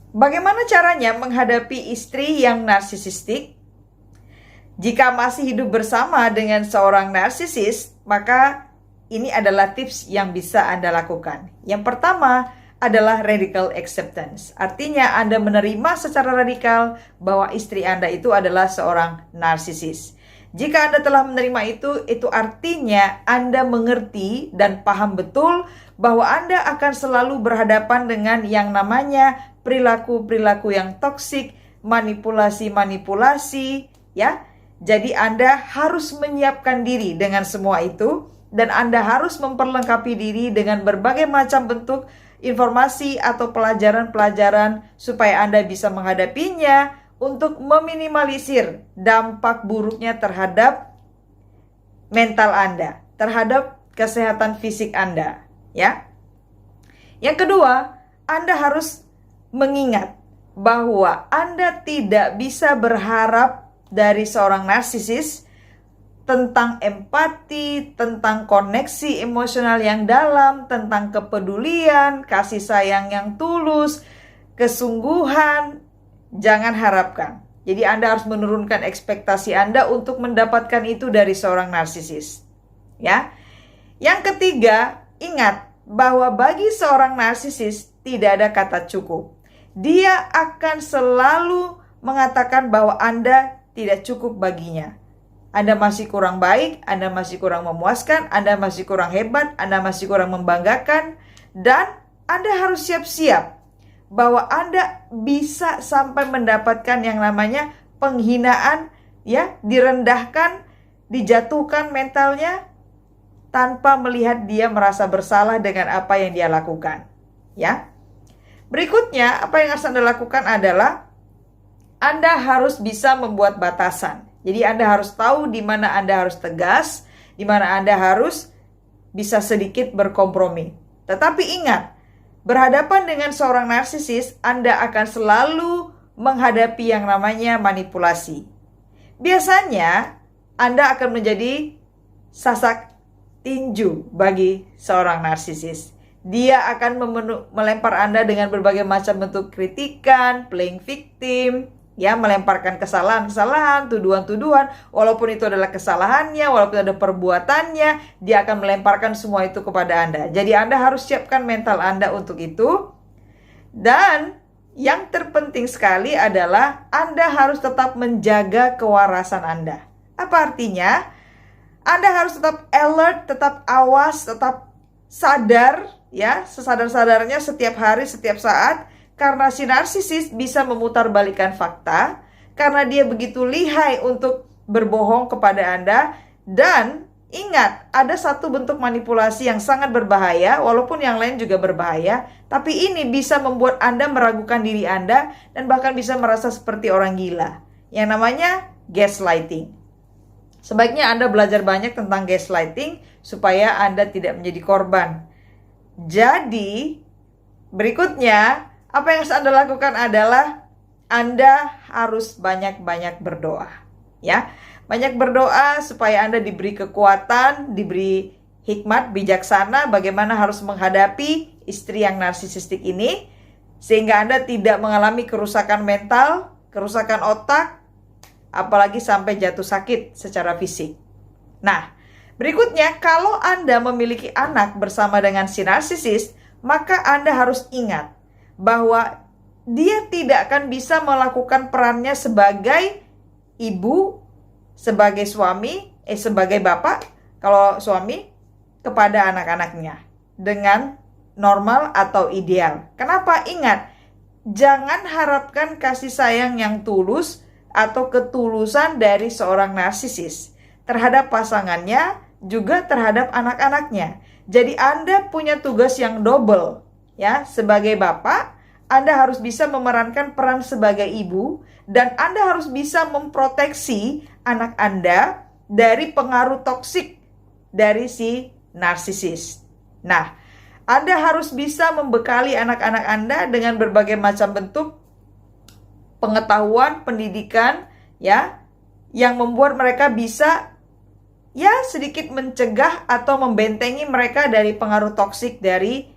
Bagaimana caranya menghadapi istri yang narsisistik? Jika masih hidup bersama dengan seorang narsisis, maka ini adalah tips yang bisa Anda lakukan. Yang pertama adalah radical acceptance. Artinya Anda menerima secara radikal bahwa istri Anda itu adalah seorang narsisis. Jika Anda telah menerima itu artinya Anda mengerti dan paham betul bahwa Anda akan selalu berhadapan dengan yang namanya perilaku-perilaku yang toksik, manipulasi-manipulasi, ya. Jadi Anda harus menyiapkan diri dengan semua itu, dan Anda harus memperlengkapi diri dengan berbagai macam bentuk informasi atau pelajaran-pelajaran supaya Anda bisa menghadapinya untuk meminimalisir dampak buruknya terhadap mental Anda, terhadap kesehatan fisik Anda, ya. Yang kedua, Anda harus mengingat bahwa Anda tidak bisa berharap dari seorang narsisis tentang empati, tentang koneksi emosional yang dalam, tentang kepedulian, kasih sayang yang tulus, kesungguhan. Jangan harapkan. Jadi Anda harus menurunkan ekspektasi Anda untuk mendapatkan itu dari seorang narsisis, ya. Yang ketiga, ingat bahwa bagi seorang narsisis tidak ada kata cukup. Dia akan selalu mengatakan bahwa Anda tidak cukup baginya. Anda masih kurang baik, Anda masih kurang memuaskan, Anda masih kurang hebat, Anda masih kurang membanggakan, dan Anda harus siap-siap bahwa Anda bisa sampai mendapatkan yang namanya penghinaan, ya, direndahkan, dijatuhkan mentalnya tanpa melihat dia merasa bersalah dengan apa yang dia lakukan, ya. Berikutnya, apa yang harus Anda lakukan adalah Anda harus bisa membuat batasan. Jadi Anda harus tahu di mana Anda harus tegas, di mana Anda harus bisa sedikit berkompromi. Tetapi ingat, berhadapan dengan seorang narsisis, Anda akan selalu menghadapi yang namanya manipulasi. Biasanya, Anda akan menjadi sasak tinju bagi seorang narsisis. Dia akan melempar Anda dengan berbagai macam bentuk kritikan, playing victim, ya, melemparkan kesalahan-kesalahan, tuduhan-tuduhan, walaupun itu adalah kesalahannya, walaupun ada perbuatannya, dia akan melemparkan semua itu kepada Anda. Jadi Anda harus siapkan mental Anda untuk itu. Dan yang terpenting sekali adalah Anda harus tetap menjaga kewarasan Anda. Apa artinya? Anda harus tetap alert, tetap awas, tetap sadar, ya, sesadar-sadarnya setiap hari, setiap saat. Karena si narsisis bisa memutarbalikkan fakta, karena dia begitu lihai untuk berbohong kepada Anda. Dan ingat, ada satu bentuk manipulasi yang sangat berbahaya, walaupun yang lain juga berbahaya, tapi ini bisa membuat Anda meragukan diri Anda dan bahkan bisa merasa seperti orang gila, yang namanya gaslighting. Sebaiknya Anda belajar banyak tentang gaslighting supaya Anda tidak menjadi korban. Jadi, berikutnya, apa yang harus Anda lakukan adalah Anda harus banyak-banyak berdoa, ya. Banyak berdoa supaya Anda diberi kekuatan, diberi hikmat, bijaksana bagaimana harus menghadapi istri yang narsisistik ini, sehingga Anda tidak mengalami kerusakan mental, kerusakan otak, apalagi sampai jatuh sakit secara fisik. Nah, berikutnya, kalau Anda memiliki anak bersama dengan si narsisis, maka Anda harus ingat bahwa dia tidak akan bisa melakukan perannya sebagai ibu, sebagai suami, sebagai bapak, kalau suami, kepada anak-anaknya dengan normal atau ideal. Kenapa? Ingat, jangan harapkan kasih sayang yang tulus atau ketulusan dari seorang narsisis terhadap pasangannya, juga terhadap anak-anaknya. Jadi Anda punya tugas yang double, ya. Sebagai bapak, Anda harus bisa memerankan peran sebagai ibu, dan Anda harus bisa memproteksi anak Anda dari pengaruh toksik dari si narsisis. Nah, Anda harus bisa membekali anak-anak Anda dengan berbagai macam bentuk pengetahuan, pendidikan, ya, yang membuat mereka bisa, ya, sedikit mencegah atau membentengi mereka dari pengaruh toksik dari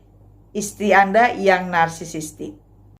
istri Anda yang narsisistik.